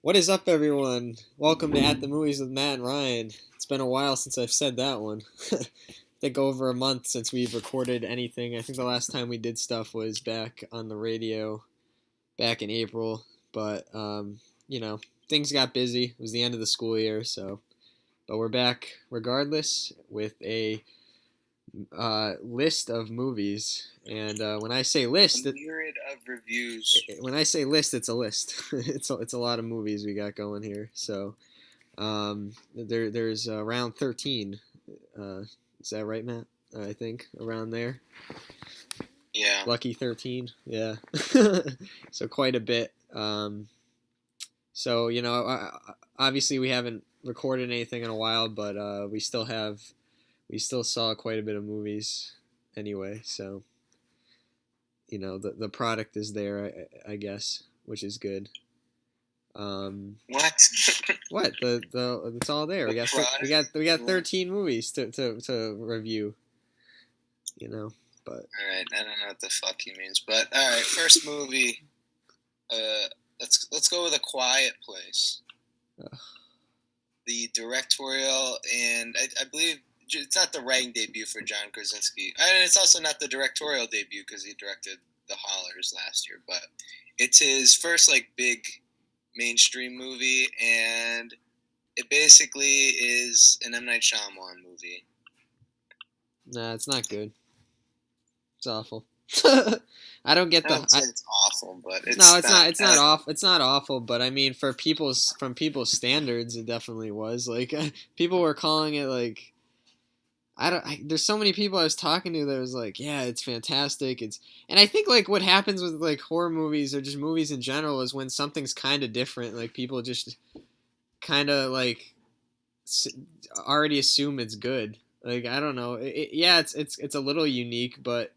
What is up, everyone? Welcome to At the Movies with Matt and Ryan. It's been a while since I've said that one. I think over a month since we've recorded anything. I think the last time we did stuff was back on the radio back in April. But, things got busy. It was the end of the school year, so. But we're back regardless with a list of movies. And when I say A list, myriad of reviews. when I say list, it's a list. It's a lot of movies we got going here. So there's round 13. Uh, is that right, Matt? I think around there. Yeah. Lucky 13. Yeah. So quite a bit. So obviously we haven't recorded anything in a while, but we still saw quite a bit of movies anyway. So the product is there, I guess, which is good. What? What the it's all there. The We got 13 movies to review. But Alright, I don't know what the fuck he means. But alright, first movie. Let's go with A Quiet Place. Ugh. The directorial and I believe it's not the writing debut for John Krasinski. And it's also not the directorial debut because he directed The Hollers last year, but it's his first big mainstream movie, and it basically is an M. Night Shyamalan movie. nah, it's not good. It's awful. I don't get I the. don't say it's awful, but it's No, it's not. not. It's not off. It's not awful, but I mean, from people's standards, it definitely was. Like people were calling it like I don't. There's so many people I was talking to that was like, yeah, it's fantastic. And I think like what happens with like horror movies or just movies in general is when something's kind of different, like people just kind of like already assume it's good. Like I don't know. Yeah, it's a little unique, but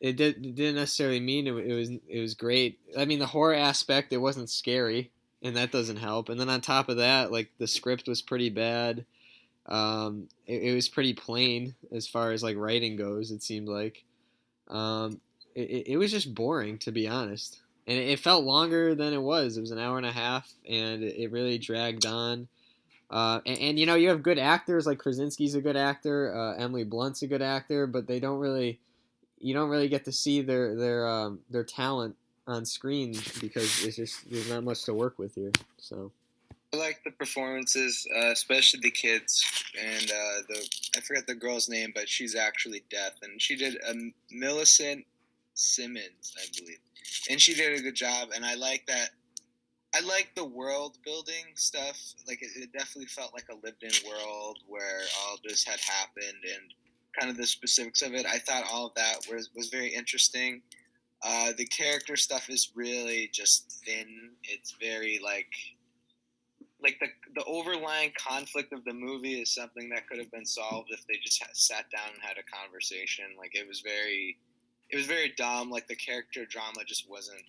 it didn't necessarily mean it was great. I mean, the horror aspect, it wasn't scary, and that doesn't help. And then on top of that, like the script was pretty bad. It was pretty plain as far as like writing goes. It seemed like it was just boring, to be honest. And it felt longer than it was. It was an hour and a half, and it really dragged on. And you have good actors like Krasinski's a good actor, Emily Blunt's a good actor, but they don't really you don't really get to see their talent on screen because it's just there's not much to work with here. So I like the performances, especially the kids, and the I forget the girl's name, but she's actually deaf, and she did Millicent Simmons, I believe, and she did a good job. And I like that. I like the world building stuff. Like it definitely felt like a lived-in world where all this had happened and kind of the specifics of it. I thought all of that was very interesting. The character stuff is really just thin. It's very like the overlying conflict of the movie is something that could have been solved if they just sat down and had a conversation. Like it was very dumb. Like the character drama just wasn't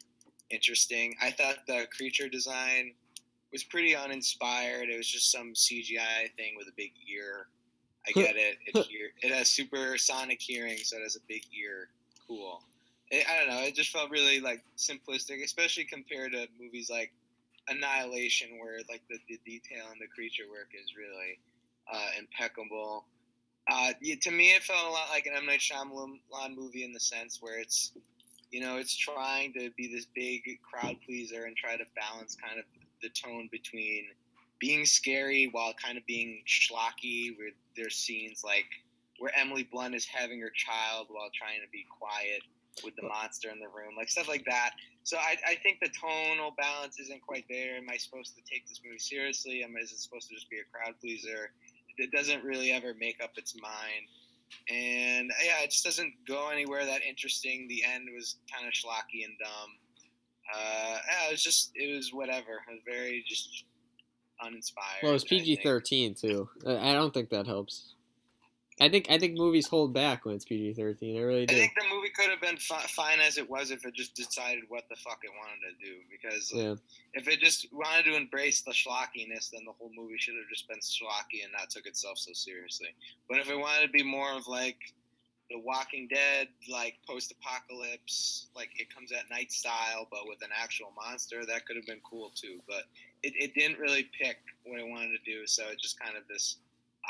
interesting. I thought the creature design was pretty uninspired. It was just some CGI thing with a big ear. I get it. It has supersonic hearing, so it has a big ear. Cool. I don't know. It just felt really simplistic, especially compared to movies like Annihilation, where the detail and the creature work is really impeccable. To me, it felt a lot like an M. Night Shyamalan movie in the sense where it's trying to be this big crowd pleaser and try to balance kind of the tone between being scary while kind of being schlocky. Where there's scenes like where Emily Blunt is having her child while trying to be quiet with the monster in the room, like stuff like that. So I think the tonal balance isn't quite there. Am I supposed to take this movie seriously? Is it supposed to just be a crowd pleaser? It doesn't really ever make up its mind. And yeah, it just doesn't go anywhere that interesting. The end was kind of schlocky and dumb. Yeah, it was whatever. It was very just well, uninspired, it's I think. PG-13 too. I don't think that helps. I think movies hold back when it's PG-13. I really I do. think the movie could have been fine as it was if it just decided what the fuck it wanted to do. Because Yeah. if it just wanted to embrace the schlockiness, then the whole movie should have just been schlocky and not took itself so seriously. But if it wanted to be more of the Walking Dead, like post-apocalypse, like it comes at night style, but with an actual monster. That could have been cool too, but it didn't really pick what it wanted to do, so it's just kind of this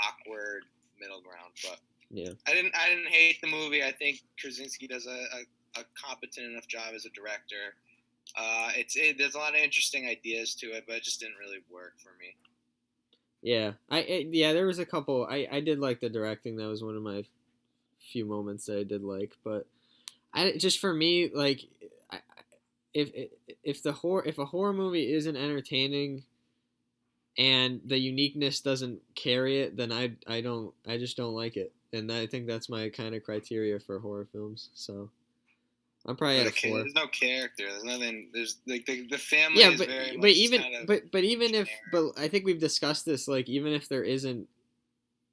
awkward middle ground. But Yeah. I didn't hate the movie. I think Krasinski does a competent enough job as a director. There's a lot of interesting ideas to it, but it just didn't really work for me. Yeah. There was a couple. I did like the directing. That was one of my few moments that I did like, but I just for me like I, if if a horror movie isn't entertaining and the uniqueness doesn't carry it, then I just don't like it, and I think that's my kind of criteria for horror films. So I'm probably at a 4. There's no character. There's nothing. There's like the family Yeah, is very but much even kind of but even if generic. but I think we've discussed this. Like even if there isn't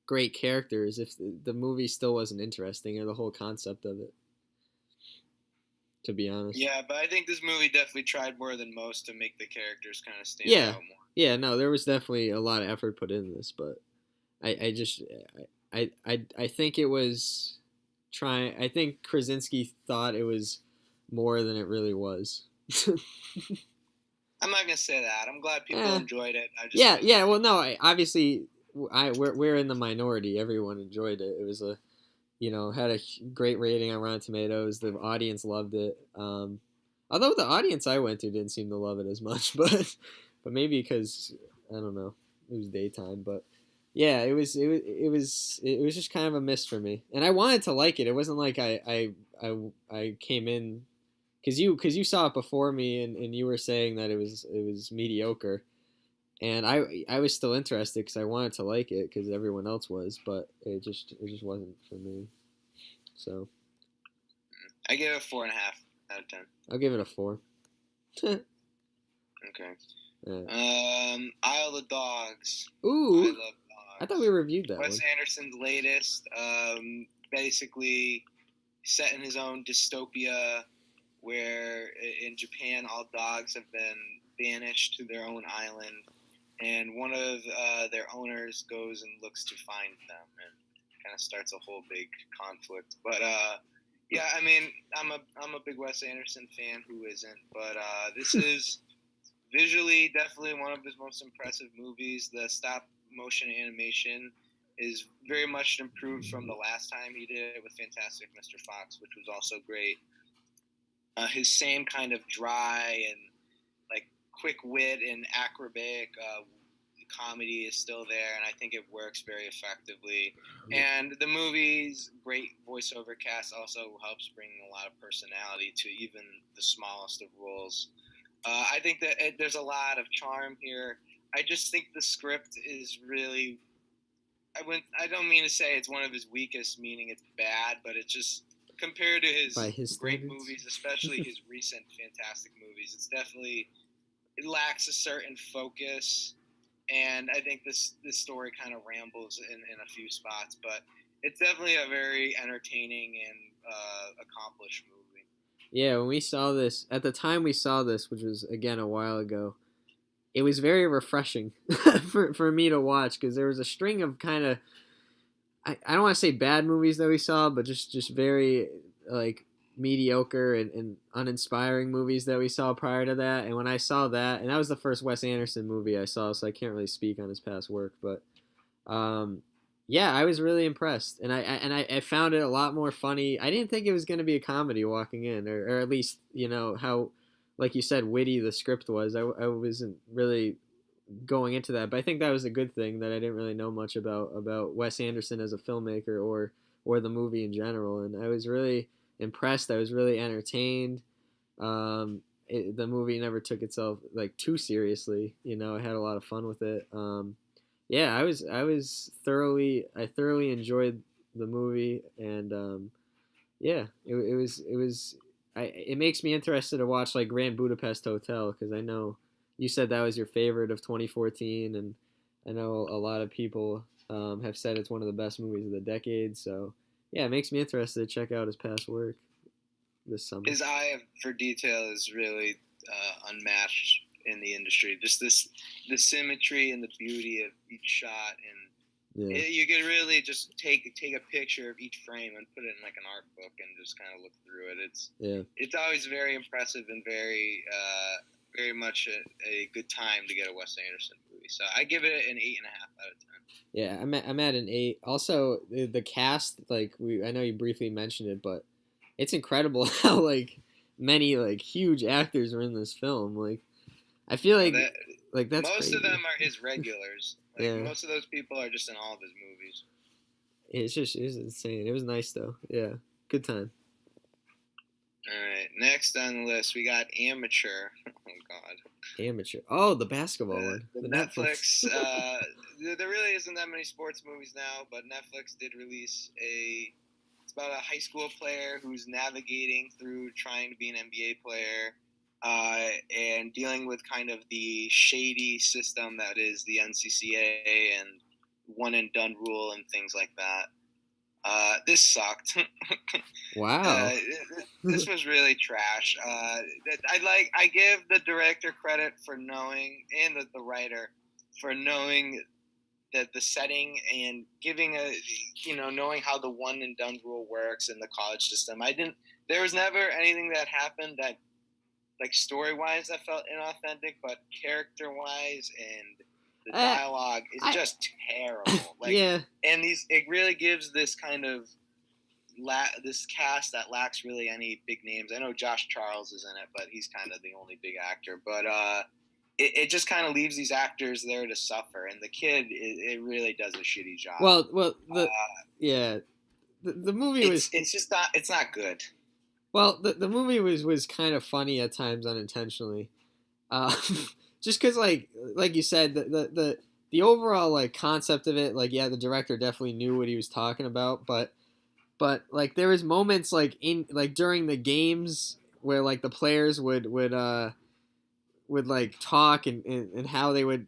great characters, if the movie still wasn't interesting or the whole concept of it, to be honest. Yeah, but I think this movie definitely tried more than most to make the characters kind of stand Yeah, out more. yeah. No, there was definitely a lot of effort put in this, but I just I think it was trying. I think Krasinski thought it was more than it really was. I'm not gonna say that. I'm glad people Eh. enjoyed it. I just Yeah. Well, no, obviously, we're in the minority. Everyone enjoyed it. It was had a great rating on Rotten Tomatoes. The audience loved it. Although the audience I went to didn't seem to love it as much, but maybe because I don't know, it was daytime. But yeah, it was just kind of a miss for me. And I wanted to like it. It wasn't like I came in because you saw it before me and you were saying that it was mediocre. And I was still interested because I wanted to like it because everyone else was, but it just wasn't for me. So I give it 4.5 out of 10. I'll give it a 4. Okay. Yeah. Isle of Dogs. Ooh, I love I dogs. thought we reviewed that Wes one. Anderson's latest. Basically set in his own dystopia where in Japan all dogs have been banished to their own island, and one of their owners goes and looks to find them, and kind of starts a whole big conflict. But yeah, I mean, I'm a big Wes Anderson fan. Who isn't? But this is visually definitely one of his most impressive movies. The stop motion animation is very much improved from the last time he did it with Fantastic Mr. Fox, which was also great. His same kind of dry and like quick wit and acrobatic comedy is still there, and I think it works very effectively. And the movie's great voiceover cast also helps bring a lot of personality to even the smallest of roles. I think that there's a lot of charm here. I just think the script is really. I don't mean to say it's one of his weakest, meaning it's bad, but it's just compared to his great standards. movies, especially his recent fantastic movies, it lacks a certain focus, and I think this story kind of rambles in a few spots, but it's definitely a very entertaining and accomplished movie. Yeah, when we saw this, at the time we saw this, which was again a while ago, it was very refreshing for me to watch because there was a string of kind of I don't want to say bad movies that we saw, but just very like mediocre and uninspiring movies that we saw prior to that. And when I saw that, and that was the first Wes Anderson movie I saw, so I can't really speak on his past work, but yeah, I was really impressed, and I found it a lot more funny. I didn't think it was going to be a comedy walking in, or at least how, like you said, witty the script was. I wasn't really going into that, but I think that was a good thing that I didn't really know much about Wes Anderson as a filmmaker or the movie in general, and I was really impressed. I was really entertained. The movie never took itself like too seriously. I had a lot of fun with it. Yeah, I thoroughly enjoyed the movie, and yeah, it makes me interested to watch like Grand Budapest Hotel because I know you said that was your favorite of 2014, and I know a lot of people have said it's one of the best movies of the decade. So yeah, it makes me interested to check out his past work this summer. His eye for detail is really unmatched in the industry. Just the symmetry and the beauty of each shot, and Yeah. You could really just take a picture of each frame and put it in like an art book and just kind of look through it. Yeah. It's always very impressive and very much a good time to get a Wes Anderson movie. So I give it an 8.5 out of 10. Yeah, I'm at an 8. Also, the cast, like I know you briefly mentioned it, but it's incredible how like many like huge actors are in this film. Like I feel like that's Most crazy. of them are his regulars. Like Yeah, most of those people are just in all of his movies. it was insane. It was nice though. Yeah, good time. All right, next on the list we got Amateur. Oh God. Amateur. Oh, the basketball one. The The Netflix. Netflix. There really isn't that many sports movies now, but Netflix did release a. It's about a high school player who's navigating through trying to be an NBA player, and dealing with kind of the shady system that is the NCCA and one and done rule and things like that. This sucked. Wow. This was really trash. I give the director credit for knowing, and the writer for knowing that the setting and giving knowing how the one and done rule works in the college system. There was never anything that happened that, like, story wise, that felt inauthentic, but character wise and the dialogue is just terrible. Like, yeah. And it really gives this kind of this cast that lacks really any big names. I know Josh Charles is in it, but he's kind of the only big actor. But it just kind of leaves these actors there to suffer, and the kid it really does a shitty job. Well, the movie was. It's just not. It's not good. Well, the movie was kind of funny at times unintentionally, just because like you said the overall like concept of it, like, yeah, the director definitely knew what he was talking about, but like there was moments like during the games where like the players would like talk and how they would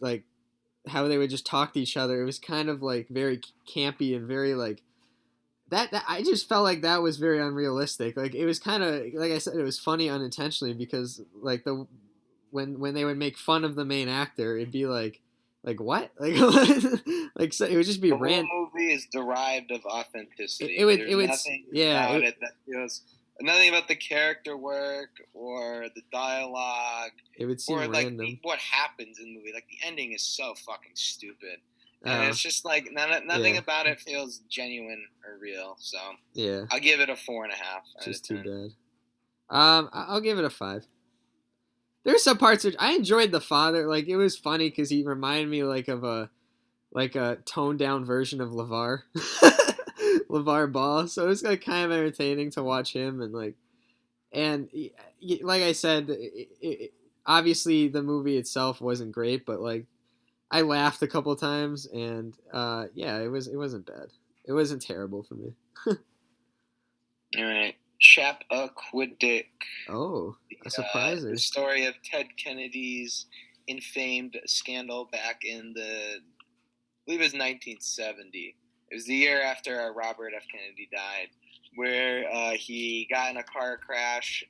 just talk to each other. It was kind of like very campy and very like that I just felt like that was very unrealistic. Like it was kind of like I said, it was funny unintentionally because like when they would make fun of the main actor, it'd be like what like so it would just be the whole movie is derived of authenticity. There's nothing about it that feels nothing about the character work or the dialogue. It would seem random. Like what happens in the movie. Like the ending is so fucking stupid. And it's just like nothing about it feels genuine or real. So yeah, I'll give it a 4.5. Just too bad. I'll give it a 5. There's some parts which I enjoyed. The father, like, it was funny because he reminded me like of a toned down version of LeVar, LeVar Ball. So it was like kind of entertaining to watch him and like I said, obviously the movie itself wasn't great, but like I laughed a couple times and yeah, it wasn't bad. It wasn't terrible for me. All right. Chappaquiddick. Oh, a surpriser. The story of Ted Kennedy's infamed scandal back in I believe it was 1970. It was the year after Robert F. Kennedy died, where he got in a car crash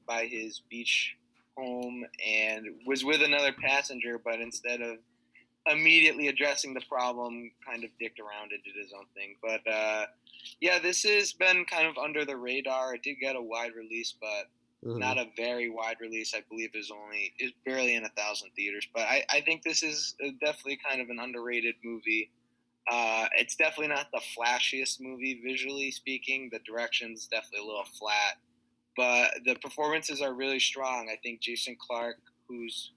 by his beach home and was with another passenger, but instead of immediately addressing the problem, kind of dicked around and did his own thing. But yeah, this has been kind of under the radar. It did get a wide release, but not a very wide release. I believe is barely in 1,000 theaters. But I think this is definitely kind of an underrated movie. It's definitely not the flashiest movie visually speaking. The direction's definitely a little flat, but the performances are really strong. I think Jason Clarke, who's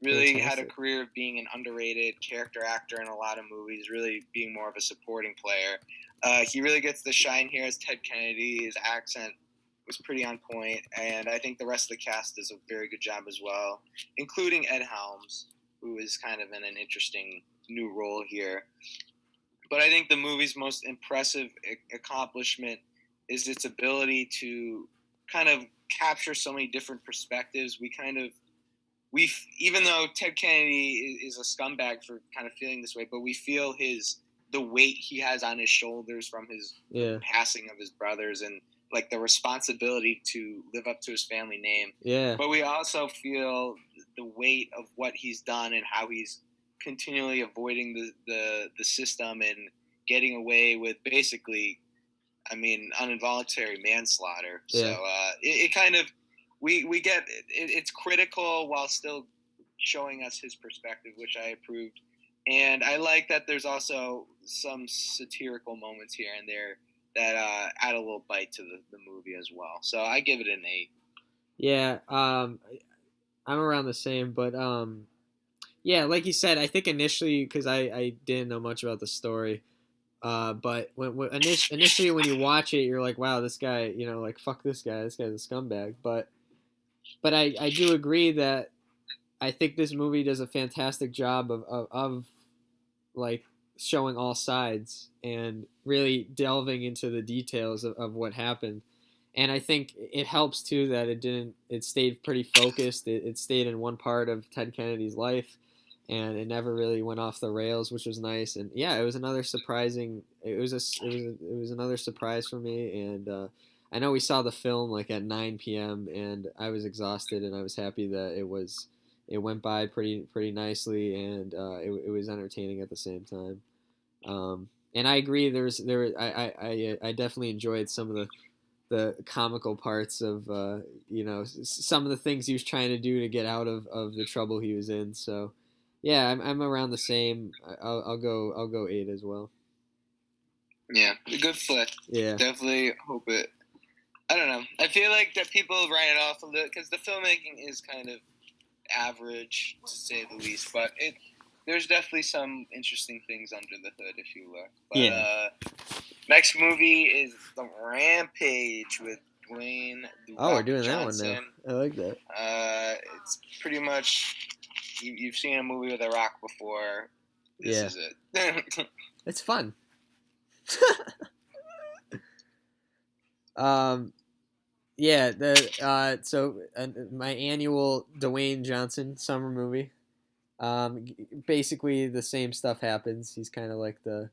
really had a career of being an underrated character actor in a lot of movies, really being more of a supporting player. He really gets the shine here as Ted Kennedy. His accent was pretty on point, and I think the rest of the cast does a very good job as well, including Ed Helms, who is kind of in an interesting new role here. But I think the movie's most impressive accomplishment is its ability to kind of capture so many different perspectives. Even though Ted Kennedy is a scumbag for kind of feeling this way, but we feel the weight he has on his shoulders from his passing of his brothers and like the responsibility to live up to his family name. Yeah. But we also feel the weight of what he's done and how he's continually avoiding the system and getting away with basically, I mean, uninvoluntary manslaughter. So Yeah. it kind of we get it's critical while still showing us his perspective, which I approved. And I like that there's also some satirical moments here and there that add a little bite to the movie as well. So I give it an 8. Yeah. I'm around the same, but yeah, like you said, I think initially because I didn't know much about the story. But when initially when you watch it, you're like, wow, this guy, like fuck this guy. This guy's a scumbag. But I do agree that I think this movie does a fantastic job of like showing all sides and really delving into the details of what happened. And I think it helps too that it stayed pretty focused. It stayed in one part of Ted Kennedy's life, and it never really went off the rails, which was nice. And yeah, it was another surprising. It was another surprise for me. And I know we saw the film like at 9 p.m. and I was exhausted, and I was happy that it went by pretty nicely, and it was entertaining at the same time. And I agree. I definitely enjoyed some of the comical parts of some of the things he was trying to do to get out of the trouble he was in. So yeah, I'm around the same. I'll go 8 as well. Yeah, a good flick. Yeah. Definitely hope it. I don't know. I feel like that people write it off a little because the filmmaking is kind of average to say the least, but there's definitely some interesting things under the hood if you look. But Yeah. Next movie is The Rampage with Dwayne The Oh, we're Rock doing Johnson. that one now. I like that. It's pretty much you've seen a movie with The Rock before. This Yeah. is it. It's fun. Yeah, my annual Dwayne Johnson summer movie. Basically the same stuff happens. He's kind of like the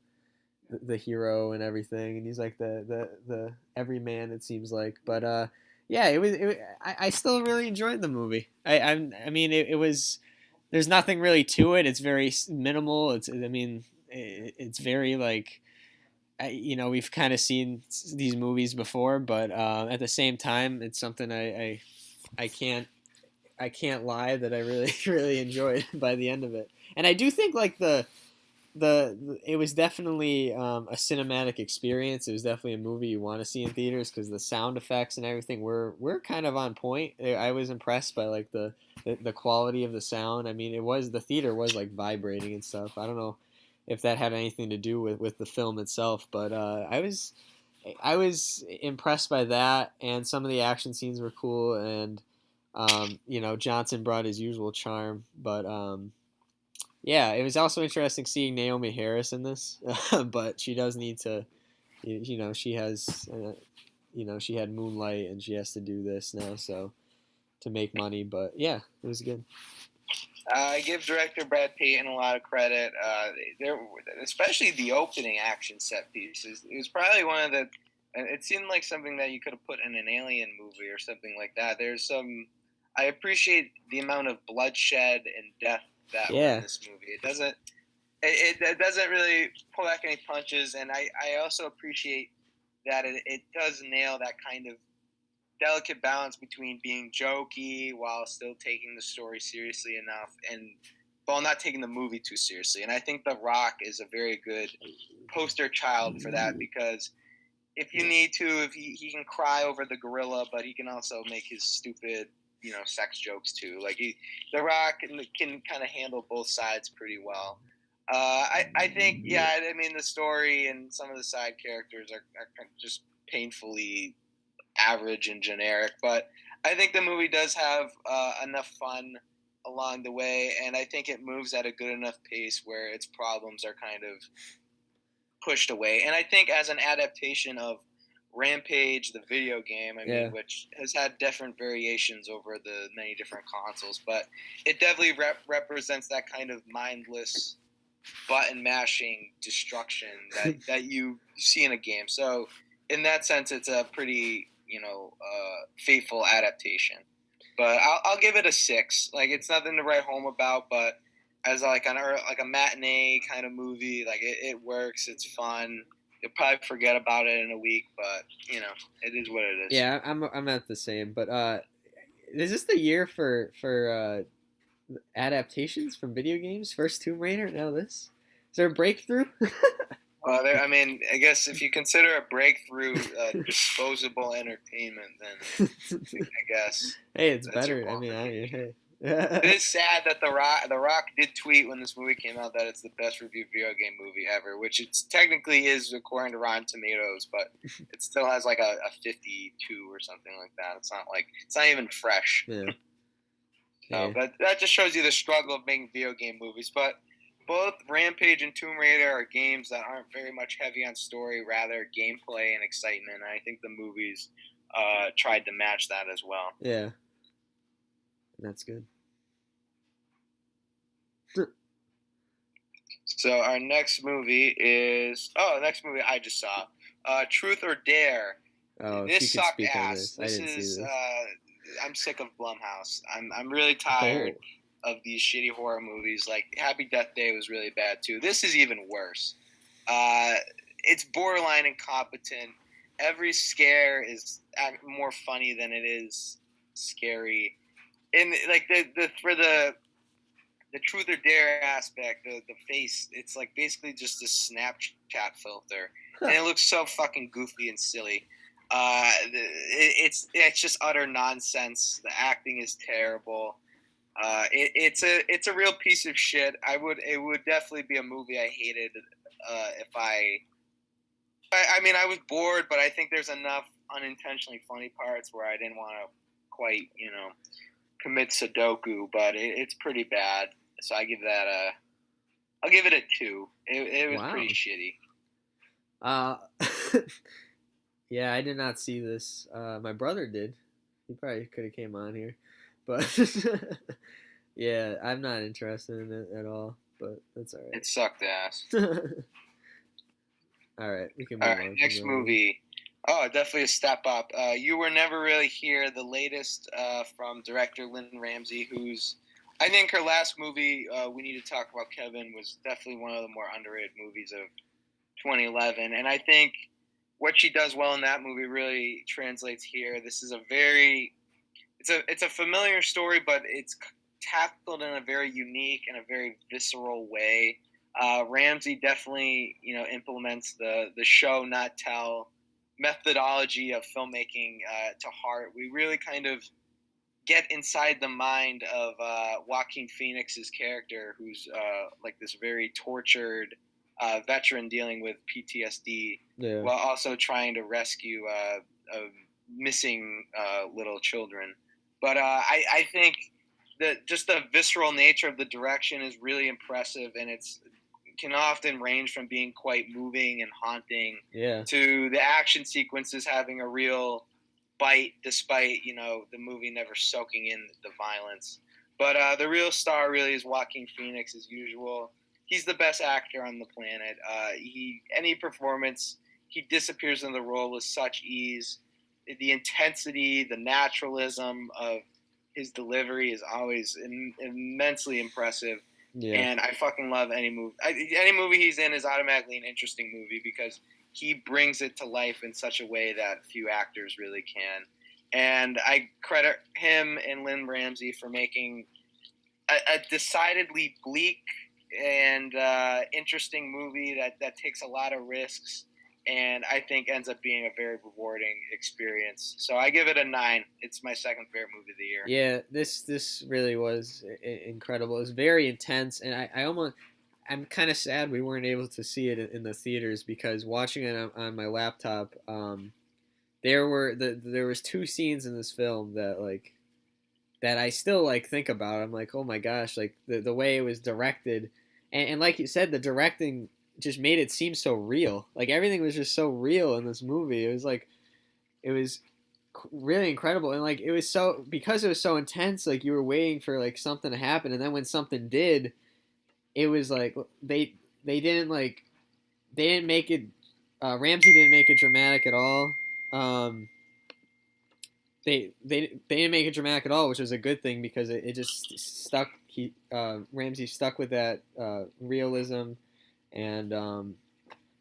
hero and everything, and he's like the everyman, it seems like. But yeah, I still really enjoyed the movie. I mean it was, there's nothing really to it. It's very minimal. It's very like, we've kind of seen these movies before, but at the same time, it's something I can't lie that I really really enjoyed by the end of it. And I do think like it was definitely a cinematic experience. It was definitely a movie you want to see in theaters because the sound effects and everything were kind of on point. I was impressed by like the quality of the sound. I mean, the theater was like vibrating and stuff. I don't know if that had anything to do with the film itself, but I was impressed by that, and some of the action scenes were cool, and Johnson brought his usual charm, but yeah, it was also interesting seeing Naomi Harris in this, but she does need to, she has, she had Moonlight and she has to do this now, so to make money. But yeah, it was good. I give director Brad Payton a lot of credit. Especially the opening action set pieces. It was probably one of the. It seemed like something that you could have put in an Alien movie or something like that. There's some. I appreciate the amount of bloodshed and death that was in this movie. It doesn't. It doesn't really pull back any punches, and I also appreciate that it does nail that kind of delicate balance between being jokey while still taking the story seriously enough, and while not taking the movie too seriously. And I think The Rock is a very good poster child for that, because if you need to, if he can cry over the gorilla, but he can also make his stupid, sex jokes too. Like The Rock can kind of handle both sides pretty well. I think, yeah, I mean, the story and some of the side characters are just painfully average and generic, but I think the movie does have enough fun along the way, and I think it moves at a good enough pace where its problems are kind of pushed away. And I think as an adaptation of Rampage, the video game, which has had different variations over the many different consoles, but it definitely represents that kind of mindless button mashing destruction that you see in a game. So in that sense, it's a pretty faithful adaptation. But I'll give it a 6. Like, it's nothing to write home about, but as like a matinee kind of movie. Like it works. It's fun. You'll probably forget about it in a week, but it is what it is. Yeah, I'm at the same. But is this the year for adaptations from video games? First Tomb Raider, now this. Is there a breakthrough? Well, I mean, I guess if you consider a breakthrough disposable entertainment, then I guess Hey, it's that's your better. I mean, qualification. hey. It is sad that the Rock did tweet when this movie came out that it's the best reviewed video game movie ever, which it technically is according to Rotten Tomatoes, but it still has like a 52 or something like that. It's not even fresh. Yeah. So, but that just shows you the struggle of making video game movies. But both Rampage and Tomb Raider are games that aren't very much heavy on story, rather gameplay and excitement. And I think the movies tried to match that as well. Yeah. That's good. So our next movie is the next movie I just saw, Truth or Dare. Oh, This you could sucked speak on ass. this. I didn't see this. I'm sick of Blumhouse. I'm really tired of these shitty horror movies. Like Happy Death Day was really bad too. This is even worse. It's borderline incompetent. Every scare is more funny than it is scary. And like the Truth or Dare aspect, the face, it's like basically just a Snapchat filter, and it looks so fucking goofy and silly. It's just utter nonsense. The acting is terrible. It's a real piece of shit. It would definitely be a movie I hated if I mean I was bored, but I think there's enough unintentionally funny parts where I didn't want to quite commit Sudoku, but it's pretty bad. So I'll give it a 2. It was pretty shitty. Yeah, I did not see this. My brother did. He probably could have came on here, but yeah, I'm not interested in it at all. But that's all right. It sucked ass. All right, we can move on. Next movie. Oh, definitely a step up. You Were Never Really Here, the latest from director Lynn Ramsey, who's, I think her last movie, We Need to Talk About Kevin, was definitely one of the more underrated movies of 2011. And I think what she does well in that movie really translates here. This is it's a familiar story, but it's tackled in a very unique and a very visceral way. Ramsey definitely, implements the show, not tell methodology of filmmaking to heart. We really kind of get inside the mind of Joaquin Phoenix's character, who's like this very tortured veteran dealing with PTSD, while also trying to rescue missing little children. But I think that just the visceral nature of the direction is really impressive, and it's can often range from being quite moving and haunting to the action sequences having a real bite, despite the movie never soaking in the violence. But the real star really is Joaquin Phoenix, as usual. He's the best actor on the planet. Any performance, he disappears in the role with such ease. The intensity, the naturalism of his delivery is always immensely impressive. Yeah. And I fucking love any movie. Any movie he's in is automatically an interesting movie because he brings it to life in such a way that few actors really can. And I credit him and Lynn Ramsey for making a decidedly bleak and interesting movie that takes a lot of risks, and I think ends up being a very rewarding experience. So I give it a 9. It's my second favorite movie of the year. Yeah, this really was incredible. It was very intense, and I'm kind of sad we weren't able to see it in the theaters, because watching it on my laptop, there was 2 scenes in this film that I still think about. I'm like, oh my gosh, the way it was directed, and like you said, the directing just made it seem so real. Everything was just so real in this movie. It was really incredible, and it was because it was so intense. You were waiting for something to happen, and then when something did, it was they didn't make it. Ramsey didn't make it dramatic at all. they didn't make it dramatic at all, which was a good thing because it just stuck. Ramsey stuck with that realism, and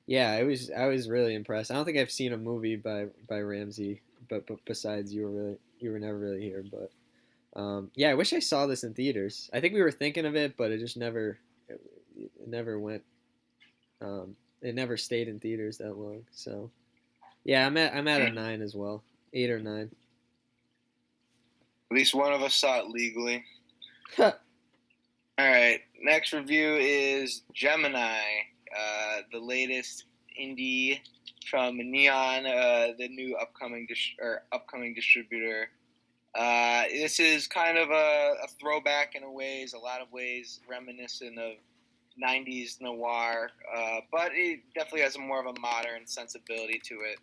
yeah, I was really impressed. I don't think I've seen a movie by Ramsey, but besides you were never really here, but yeah, I wish I saw this in theaters. I think we were thinking of it, but it just it never went. It never stayed in theaters that long. So yeah, I'm at a 9 as well, 8 or 9. At least one of us saw it legally. All right. Next review is Gemini, the latest indie from Neon, the new upcoming distributor. This is kind of a throwback in a lot of ways reminiscent of 90s noir, but it definitely has more of a modern sensibility to it.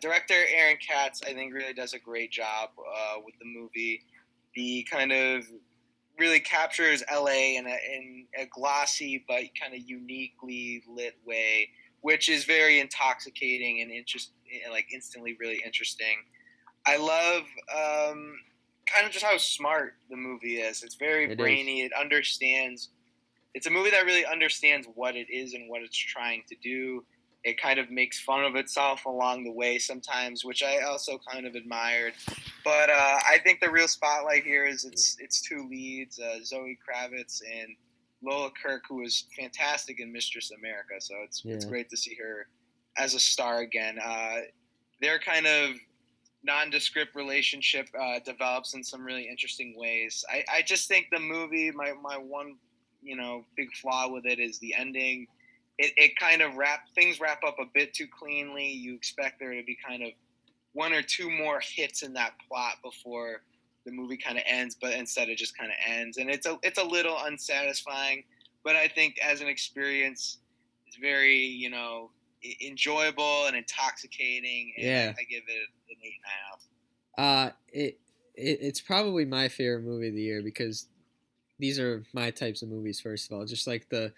Director Aaron Katz, I think, really does a great job with the movie. He kind of really captures LA in a glossy but kind of uniquely lit way, which is very intoxicating and instantly really interesting. I love kind of just how smart the movie is. It's very brainy. It understands. It's a movie that really understands what it is and what it's trying to do. It kind of makes fun of itself along the way sometimes, which I also kind of admired. But I think the real spotlight here is its two leads, Zoe Kravitz and Lola Kirk, who was fantastic in Mistress America. So it's great to see her as a star again. Their kind of nondescript relationship develops in some really interesting ways. I just think the movie, my one big flaw with it is the ending. It kind of things wrap up a bit too cleanly. You expect there to be kind of one or two more hits in that plot before the movie kind of ends, but instead it just kind of ends, and it's a little unsatisfying. But I think as an experience, it's very enjoyable and intoxicating, and Yeah. I give it an 8.5. It's probably my favorite movie of the year because these are my types of movies. First of all, just like the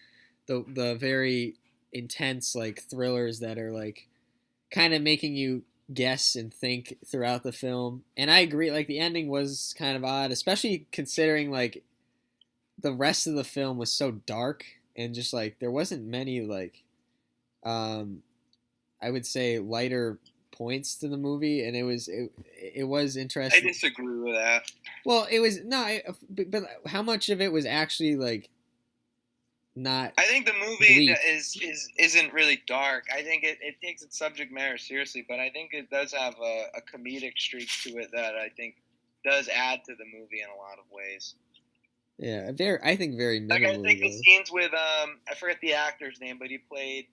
very intense like thrillers that are like kind of making you guess and think throughout the film. And I agree, like the ending was kind of odd, especially considering like the rest of the film was so dark and just like there wasn't many like I would say lighter points to the movie, and it was interesting. I disagree with that. Well, it was but how much of it was actually like not? I think the movie bleak. isn't really dark. I think it takes its subject matter seriously, but I think it does have a comedic streak to it that I think does add to the movie in a lot of ways. Yeah, I think very minimally. Like I think the scenes with I forget the actor's name, but he played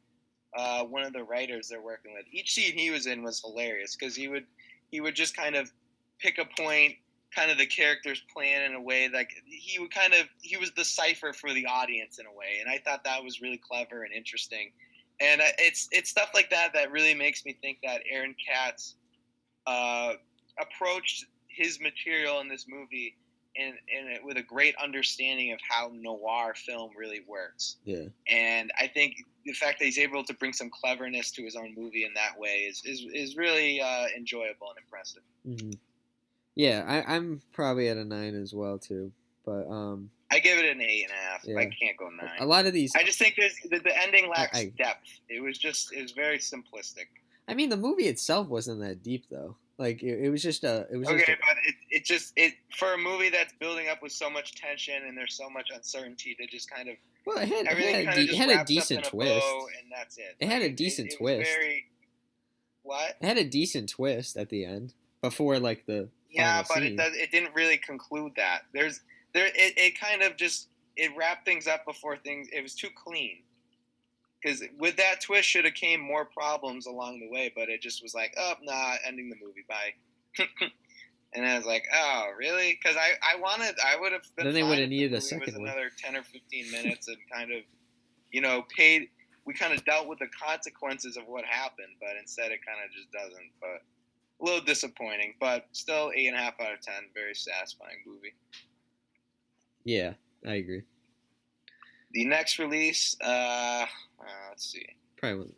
one of the writers they're working with. Each scene he was in was hilarious because he would just kind of pick a point, kind of the character's plan in a way like he was the cipher for the audience in a way, and I thought that was really clever and interesting. And it's stuff like that that really makes me think that Aaron Katz approached his material in this movie and with a great understanding of how noir film really works. Yeah. And I think the fact that he's able to bring some cleverness to his own movie in that way is really enjoyable and impressive. Mm-hmm. Yeah, I'm probably at a 9 as well too, but I give it an 8.5. Yeah. I can't go 9. A lot of these, I just think the ending lacks depth. It was very simplistic. I mean, the movie itself wasn't that deep though. Like it was just but it for a movie that's building up with so much tension and there's so much uncertainty to just kind of it had a decent twist, and that's it. It had a decent twist. What? It had a decent twist at the end before like the final scene. It didn't really conclude that. It kind of just it wrapped things up before things. It was too clean. Because with that twist should have came more problems along the way, but it just was like, oh, nah, ending the movie, bye. And I was like, oh, really? Because I would have been. Then they would have needed a second one. Another 10 or 15 minutes and kind of, paid. We kind of dealt with the consequences of what happened, but instead it kind of just doesn't. But a little disappointing, but still 8.5 out of 10. Very satisfying movie. Yeah, I agree. The next release, let's see. Probably.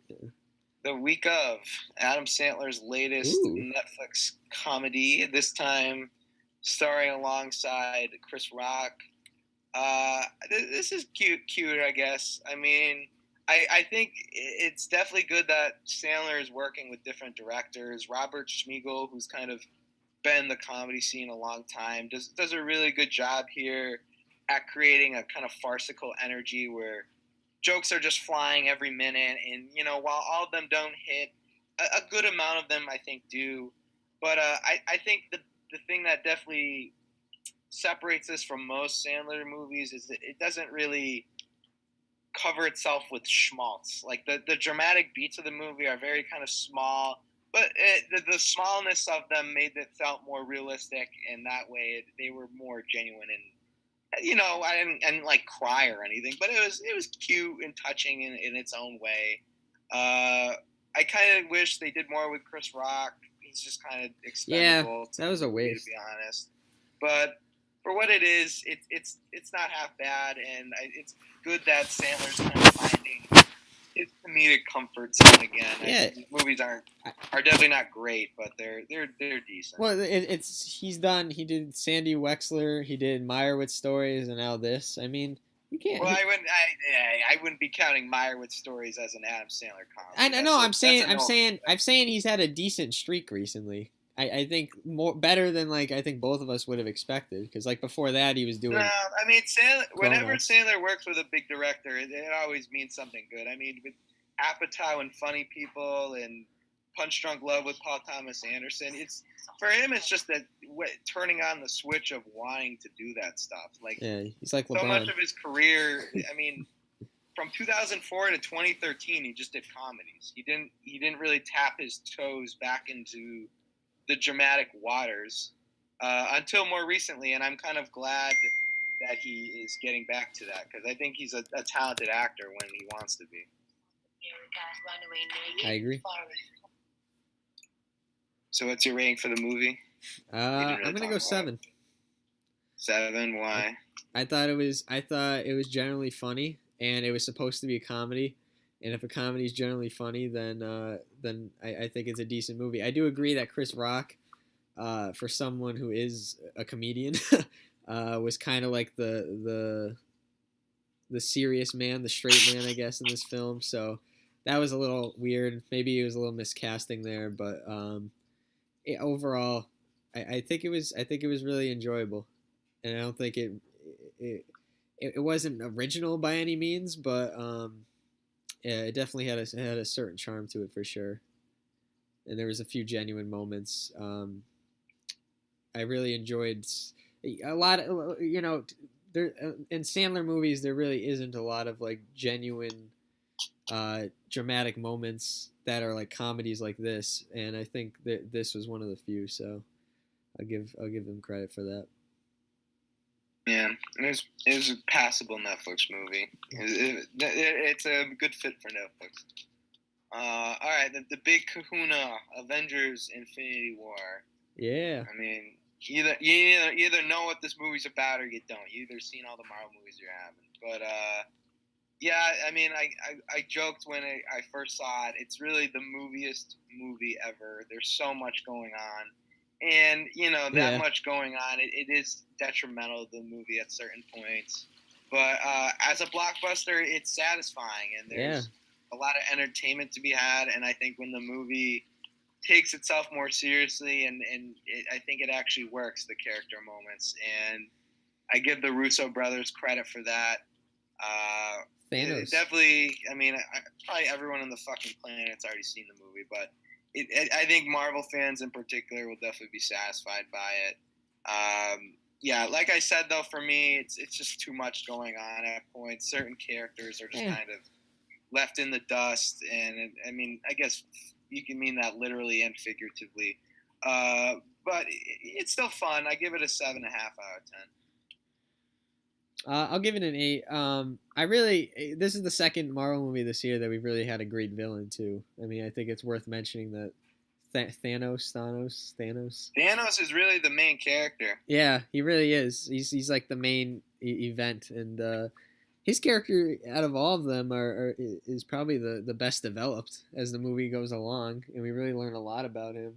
the week of Adam Sandler's latest Ooh. Netflix comedy, this time starring alongside Chris Rock. This is cute, I guess. I mean, I think it's definitely good that Sandler is working with different directors. Robert Schmiegel, who's kind of been in the comedy scene a long time, does a really good job here at creating a kind of farcical energy where jokes are just flying every minute, and while all of them don't hit, a good amount of them I think do. But I think the thing that definitely separates this from most Sandler movies is that it doesn't really cover itself with schmaltz. Like the dramatic beats of the movie are very kind of small, but the smallness of them made it felt more realistic, and that way they were more genuine. And I didn't like cry or anything, but it was cute and touching in its own way. I kind of wish they did more with Chris Rock. He's just kind of Yeah, expendable that was a to waste. be honest. But for what it is, it's not half bad, and it's good that Sandler's kind of finding his comedic comfort zone again. Yeah. These movies are definitely not great, but they're decent. Well, he did Sandy Wexler, he did Meyerowitz Stories, and now this. I mean, you can't. Well, I wouldn't be counting Meyerowitz Stories as an Adam Sandler comedy. I know. I'm saying he's had a decent streak recently. I think more better than like I think both of us would have expected, because like before that he was doing. No, I mean whenever Grown-ups. Sandler works with a big director, it always means something good. I mean, with Apatow and Funny People and Punch Drunk Love with Paul Thomas Anderson, it's for him. It's just that turning on the switch of wanting to do that stuff. Like Yeah, he's like so LeBron. much of his career. I mean, from 2004 to 2013, he just did comedies. He didn't really tap his toes back into the dramatic waters until more recently, and I'm kind of glad that he is getting back to that, because I think he's a talented actor when he wants to be. I agree. So what's your rating for the movie? I'm gonna go 7. 7? Why? I thought it was generally funny, and it was supposed to be a comedy. And if a comedy is generally funny, then I think it's a decent movie. I do agree that Chris Rock, for someone who is a comedian, was kind of like the serious man, the straight man, I guess, in this film. So that was a little weird. Maybe it was a little miscasting there, but overall, I think it was really enjoyable, and I don't think it wasn't original by any means, but yeah, it definitely had a certain charm to it for sure, and there was a few genuine moments. I really enjoyed a lot of there in Sandler movies. There really isn't a lot of like genuine dramatic moments that are like comedies like this, and I think that this was one of the few. So I'll give them credit for that. Yeah, it was a passable Netflix movie. It's a good fit for Netflix. All right, the big kahuna, Avengers: Infinity War. Yeah. I mean, you either know what this movie's about or you don't. You either seen all the Marvel movies you haven't. But yeah, I mean, I joked when I first saw it. It's really the moviest movie ever. There's so much going on. And, that much going on, it is detrimental to the movie at certain points. But as a blockbuster, it's satisfying, and there's a lot of entertainment to be had. And I think when the movie takes itself more seriously, and I think it actually works, the character moments. And I give the Russo brothers credit for that. Thanos. Definitely, I mean, probably everyone on the fucking planet's already seen the movie, but I think Marvel fans in particular will definitely be satisfied by it. Yeah, like I said, though, for me, it's just too much going on at points. Certain characters are just kind of left in the dust, and I mean, I guess you can mean that literally and figuratively. But it's still fun. I give it a 7.5 out of 10. I'll give it an 8. This is the second Marvel movie this year that we've really had a great villain too. I mean, I think it's worth mentioning that Thanos is really the main character. Yeah, he really is. He's like the main event, and his character out of all of them is probably the best developed as the movie goes along, and we really learn a lot about him,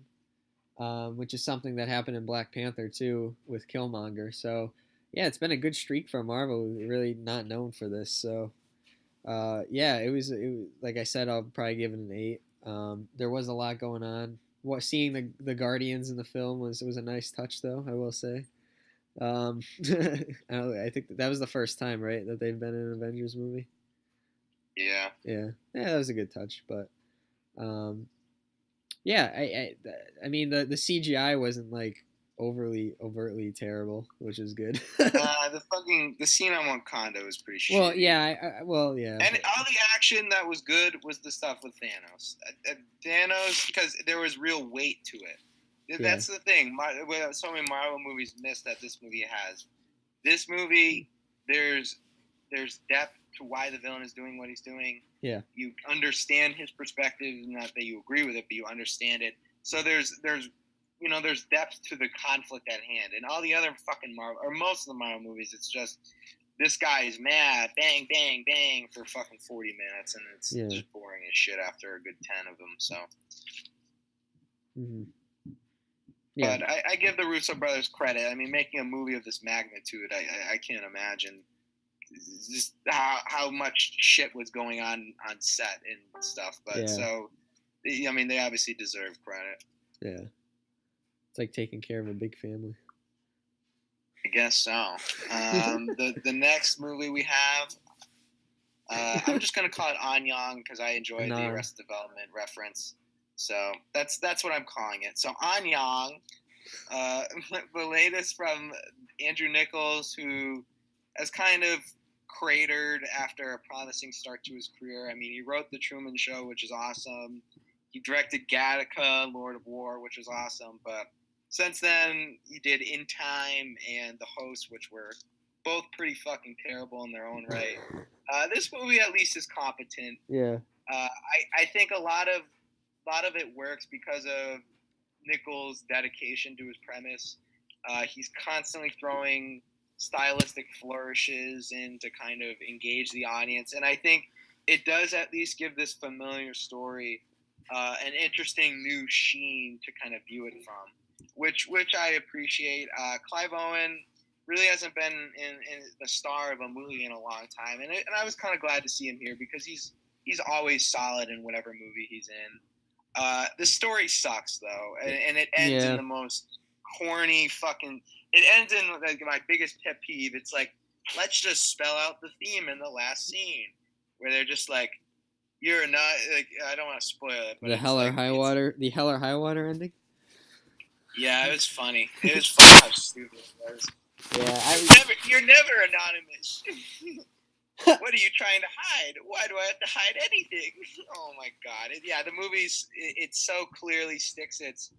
which is something that happened in Black Panther too with Killmonger. So yeah, it's been a good streak for Marvel. We're really not known for this. So yeah, it was like I said, I'll probably give it an 8. There was a lot going on. What seeing the Guardians in the film was a nice touch, though, I will say. Um, I think that was the first time, right, that they've been in an Avengers movie. Yeah. Yeah, yeah, that was a good touch. But um, yeah, I mean the CGI wasn't like overtly terrible, which is good. The scene on Wakanda was pretty Well, shitty. yeah, well, yeah, And but, all the action that was good was the stuff with Thanos. Thanos, because there was real weight to it. yeah, That's the thing. What so many Marvel movies miss that this movie has. This movie, there's depth to why the villain is doing what he's doing. yeah, You understand his perspective, not that you agree with it, but you understand it. So there's depth to the conflict at hand. And all the other fucking Marvel, or most of the Marvel movies, it's just this guy is mad, bang, bang, bang for fucking 40 minutes, and it's yeah. just boring as shit after a good 10 of them. So, mm-hmm. Yeah. but I give the Russo brothers credit. I mean, making a movie of this magnitude, I can't imagine just how much shit was going on set and stuff. But Yeah. so, I mean, they obviously deserve credit. Yeah. It's like taking care of a big family. I guess so. The next movie we have, I'm just gonna call it Anyang because I enjoyed the Arrested Development reference. So that's what I'm calling it. So Anyang, the latest from Andrew Nichols, who has kind of cratered after a promising start to his career. I mean, he wrote The Truman Show, which is awesome. He directed Gattaca, Lord of War, which was awesome. But since then, he did In Time and The Host, which were both pretty fucking terrible in their own right. This movie at least is competent. Yeah. I think a lot of it works because of Nichols' dedication to his premise. He's constantly throwing stylistic flourishes in to kind of engage the audience, and I think it does at least give this familiar story an interesting new sheen to kind of view it from, which I appreciate. Clive Owen really hasn't been in the star of a movie in a long time, and I was kind of glad to see him here because he's always solid in whatever movie he's in. The story sucks though, and it ends in the most corny fucking. It ends in like my biggest pet peeve. It's like, let's just spell out the theme in the last scene, where they're just like, "You're not like." I don't want to spoil it, but the Hell or High Water ending. Yeah, it was funny. It was funny how stupid it was. Yeah, you're never anonymous. What are you trying to hide? Why do I have to hide anything? Oh my god! The movie's it so clearly sticks its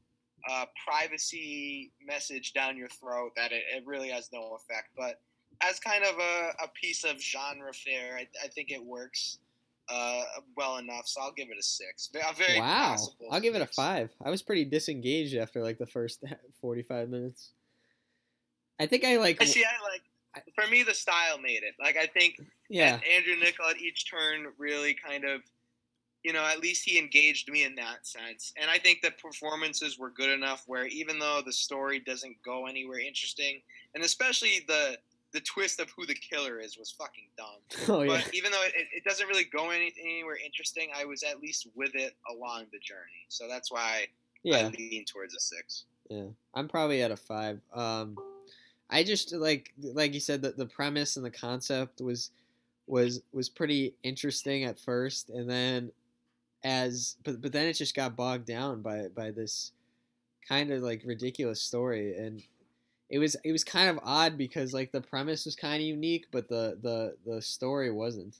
privacy message down your throat that it really has no effect. But as kind of a piece of genre fare, I think it works well enough. So I'll give it a 6. Wow, I'll give it a 5. I was pretty disengaged after like the first 45 minutes. I think I like. For me, the style made it. Like I think, Andrew Niccol at each turn really kind of, at least he engaged me in that sense. And I think the performances were good enough where even though the story doesn't go anywhere interesting, and especially the twist of who the killer is was fucking dumb. Oh, yeah. But even though it doesn't really go anywhere interesting, I was at least with it along the journey. So that's why I lean towards a 6. Yeah, I'm probably at a 5. I just like you said that the premise and the concept was pretty interesting at first, and then but then it just got bogged down by this kind of like ridiculous story, and it was kind of odd because like the premise was kind of unique, but the story wasn't.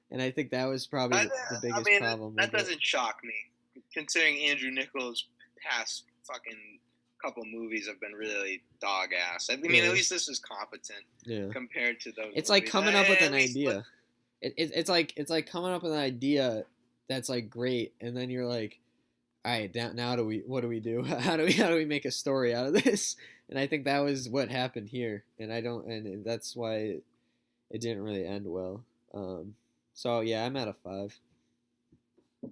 And I think that was probably the biggest problem. That doesn't shock me, considering Andrew Nichols' past fucking couple movies have been really dog ass. I mean, at least this is competent compared to those. It's like coming up with an idea. It's like coming up with an idea that's like great, and then you're like, all right, now what do we do? How do we make a story out of this? And I think that was what happened here, and that's why it didn't really end well. So yeah, I'm at a 5. Mm.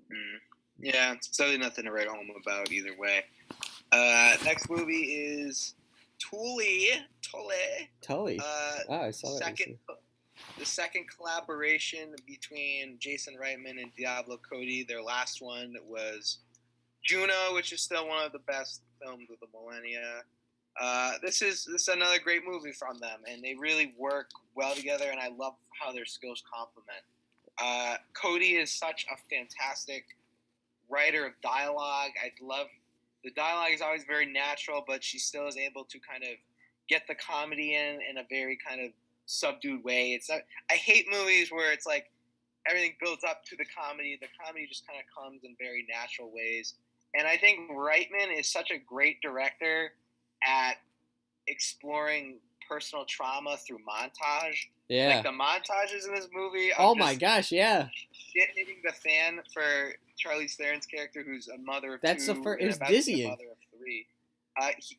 Yeah, it's totally nothing to write home about either way. Next movie is Tully. Tully. Uh, Ah, I saw that second, recently. the second collaboration between Jason Reitman and Diablo Cody. Their last one was Juno, which is still one of the best films of the millennia. This is another great movie from them, and they really work well together. And I love how their skills complement. Cody is such a fantastic writer of dialogue. I love the dialogue is always very natural, but she still is able to kind of get the comedy in a very kind of subdued way. It's not. I hate movies where it's like everything builds up to the comedy. The comedy just kind of comes in very natural ways. And I think Reitman is such a great director at exploring personal trauma through montage. Like Yeah. the montages in this movie of Oh my just gosh, yeah. shit hitting the fan for Charlize Theron's character, who's a mother of That's the two first. It and was about to be a dizzying. mother of three.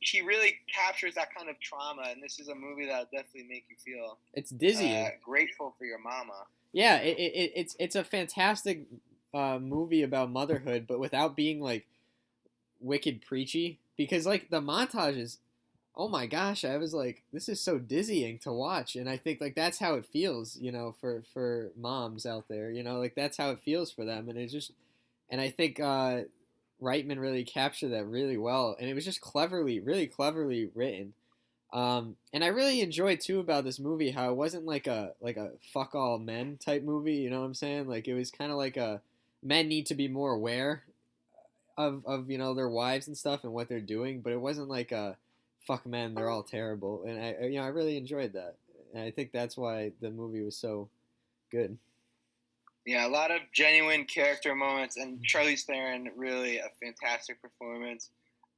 He really captures that kind of trauma, and this is a movie that'll definitely make you feel It's dizzying. grateful for your mama. Yeah, it's a fantastic movie about motherhood, but without being like wicked preachy. Because like the montages, oh my gosh, I was like, this is so dizzying to watch, and I think like that's how it feels, for moms out there, like that's how it feels for them, and it just, and I think Reitman really captured that really well, and it was just really cleverly written. And I really enjoyed too about this movie how it wasn't like a fuck all men type movie. You know what I'm saying? Like it was kind of like a men need to be more aware of their wives and stuff and what they're doing, but it wasn't like a fuck men, they're all terrible. And I really enjoyed that, and I think that's why the movie was so good. Yeah, a lot of genuine character moments, and Charlize Theron really a fantastic performance.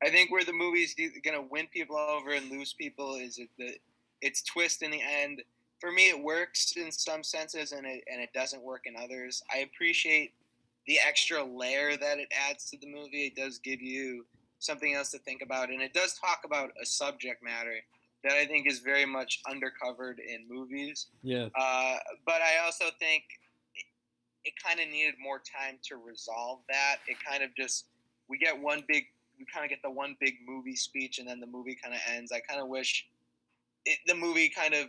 I think where the movie's gonna win people over and lose people is its twist in the end. For me, it works in some senses, and it doesn't work in others. I appreciate the extra layer that it adds to the movie. It does give you something else to think about, and it does talk about a subject matter that I think is very much undercovered in movies. Yeah. But I also think it kind of needed more time to resolve that. It kind of just we get we kind of get the one big movie speech, and then the movie kind of ends. I kind of wish the movie kind of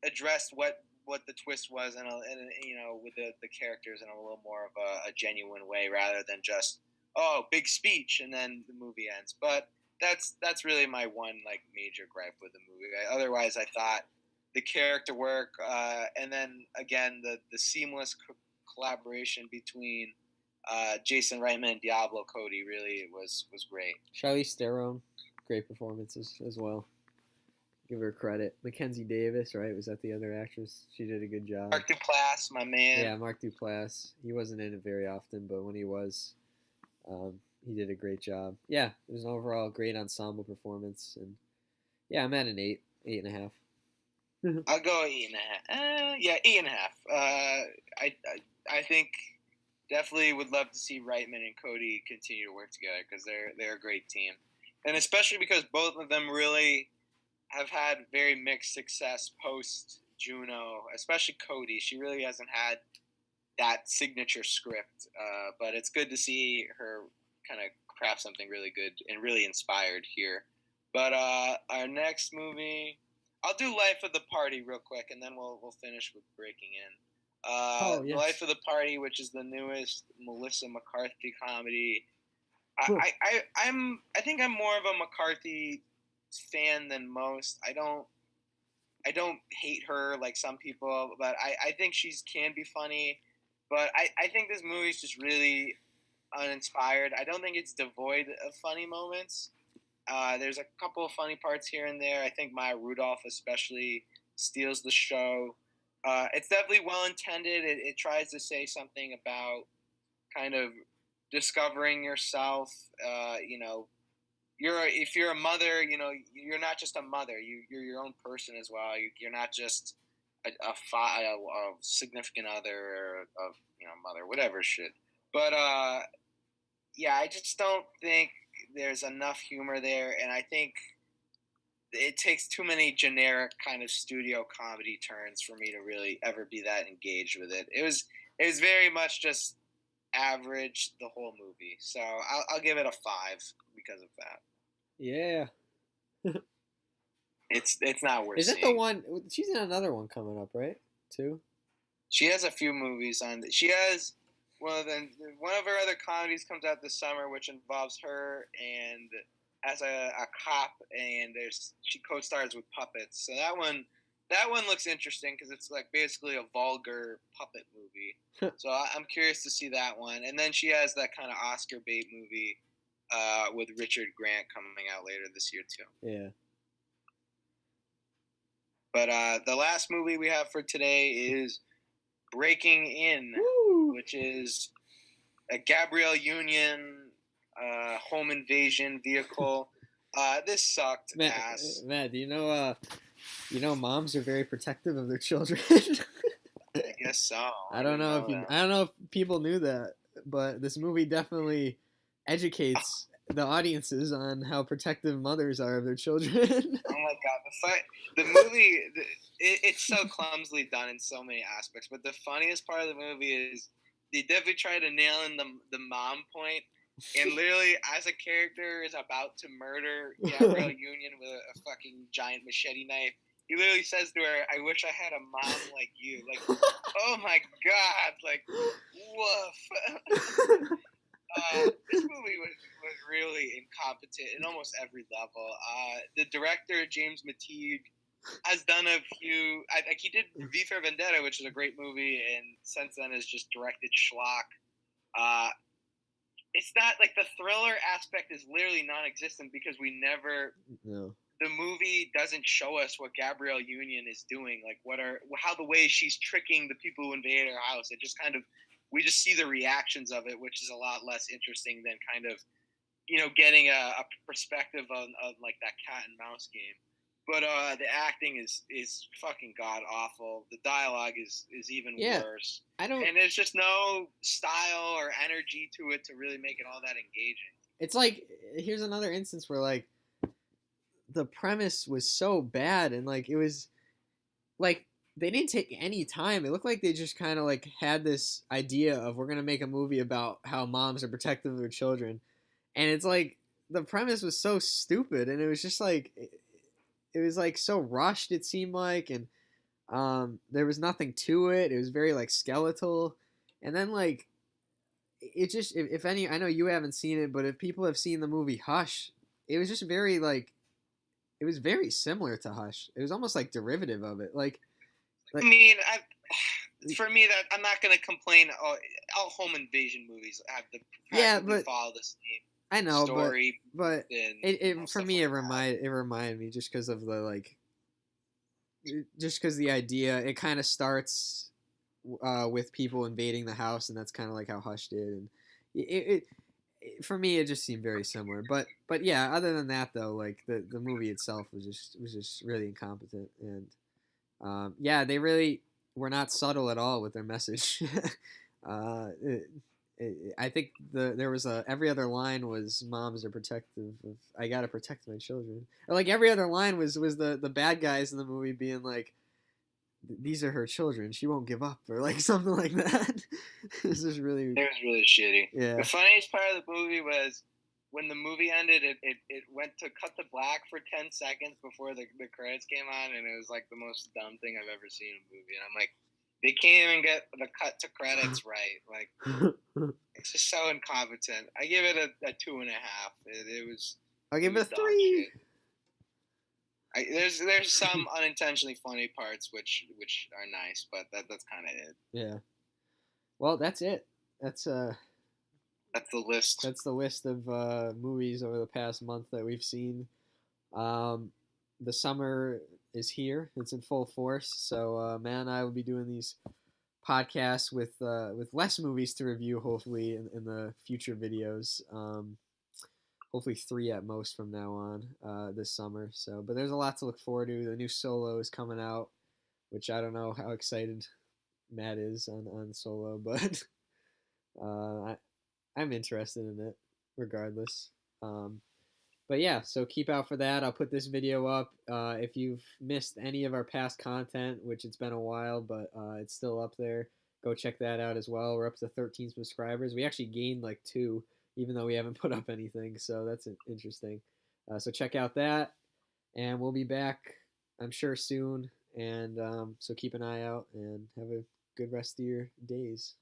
addressed what the twist was, and with the characters in a little more of a genuine way, rather than just big speech and then the movie ends. But that's really my one like major gripe with the movie. Otherwise, I thought the character work, and then again the seamless collaboration between Jason Reitman and Diablo Cody really was great. Charlize Theron, great performances as well. Give her credit. Mackenzie Davis, right? Was that the other actress? She did a good job. Mark Duplass, my man. Yeah, Mark Duplass. He wasn't in it very often, but when he was, he did a great job. Yeah, it was an overall great ensemble performance, and yeah, I'm at an 8.5. I'll go 8.5. Yeah, 8.5. I think definitely would love to see Reitman and Cody continue to work together because they're a great team, and especially because both of them really have had very mixed success post Juno, especially Cody. She really hasn't had that signature script, but it's good to see her kind of craft something really good and really inspired here. But our next movie, I'll do Life of the Party real quick, and then we'll finish with Breaking In. Yes. Life of the Party, which is the newest Melissa McCarthy comedy. Cool. I think I'm more of a McCarthy fan than most. I don't hate her like some people, but I think she can be funny. But I think this movie is just really uninspired. I don't think it's devoid of funny moments. There's a couple of funny parts here and there. I think Maya Rudolph especially steals the show. It's definitely well intended. It tries to say something about kind of discovering yourself. If you're a mother, you're not just a mother. You're your own person as well. You're not just a significant other or a mother, whatever shit. But yeah, I just don't think there's enough humor there, and I think it takes too many generic kind of studio comedy turns for me to really ever be that engaged with it. It was very much just average the whole movie. So I'll give it a 5 because of that. Yeah. It's not worth Is that the seeing. one? She's in another one coming up, right? Too. She has a few movies on. She has one of her other comedies comes out this summer, which involves her and as a cop, and she co-stars with puppets. So that one looks interesting because it's like basically a vulgar puppet movie. So I'm curious to see that one. And then she has that kind of Oscar bait movie with Richard Grant coming out later this year too. Yeah. But the last movie we have for today is Breaking In, Woo! which is a Gabrielle Union home invasion vehicle. This sucked ass. Matt, do you know moms are very protective of their children. I guess so. I don't know if people knew that, but this movie definitely educates the audiences on how protective mothers are of their children. Oh my god, the movie, it's so clumsily done in so many aspects. But the funniest part of the movie is they definitely try to nail in the mom point, and literally as a character is about to murder Gabrielle Union with a fucking giant machete knife. He literally says to her, "I wish I had a mom like you." Like, oh my god, like, woof. This movie was really incompetent in almost every level. The director, James Mateague, has done a few. Like he did V for Vendetta, which is a great movie, and since then has just directed schlock. It's not like the thriller aspect is literally non-existent because we never. No. The movie doesn't show us what Gabrielle Union is doing, like how the way she's tricking the people who invade her house. It just kind of we just see the reactions of it, which is a lot less interesting than kind of getting a perspective on like that cat and mouse game. But the acting is fucking god awful. The dialogue is even worse. And there's just no style or energy to it to really make it all that engaging. It's like here's another instance where like the premise was so bad and like it was like they didn't take any time. It looked like they just kind of like had this idea of we're gonna make a movie about how moms are protective of their children, and it's like the premise was so stupid and it was just like it was like so rushed. It seemed like, and there was nothing to it. It was very like skeletal, and then like it just if any I know you haven't seen it, but if people have seen the movie Hush, it was just very like it was very similar to Hush. It was almost like derivative of it. Like I mean, for me, that I'm not going to complain. All home invasion movies have to follow the same. I know, story, but it for me like it reminded me just because of the like, just because the idea it kind of starts with people invading the house, and that's kind of like how Hush did, and it for me it just seemed very similar. But yeah, other than that though, like the movie itself was just really incompetent, and yeah, they really were not subtle at all with their message. I think there was every other line was moms are protective of I gotta protect my children, or like every other line was the bad guys in the movie being like these are her children, she won't give up, or like something like that. This is really it was really shitty. Yeah. The funniest part of the movie was when the movie ended. It went to cut to black for 10 seconds before the credits came on, and it was like the most dumb thing I've ever seen in a movie. And I'm like, they can't even get the cut to credits right. Like, it's just so incompetent. I give it a 2.5. It was. I'll give it a 3. There's some unintentionally funny parts which are nice, but that's kind of it. Yeah. Well, that's it. That's the list. That's the list of movies over the past month that we've seen. The summer is here; it's in full force. So, Matt and I will be doing these podcasts with less movies to review. Hopefully, in the future videos. Hopefully 3 at most from now on this summer. So, but there's a lot to look forward to. The new Solo is coming out, which I don't know how excited Matt is on Solo, but I'm interested in it regardless. But yeah, so keep out for that. I'll put this video up. If you've missed any of our past content, which it's been a while, but it's still up there, go check that out as well. We're up to 13 subscribers. We actually gained like two, even though we haven't put up anything. So that's interesting. So check out that, and we'll be back, I'm sure, soon. And so keep an eye out and have a good rest of your days.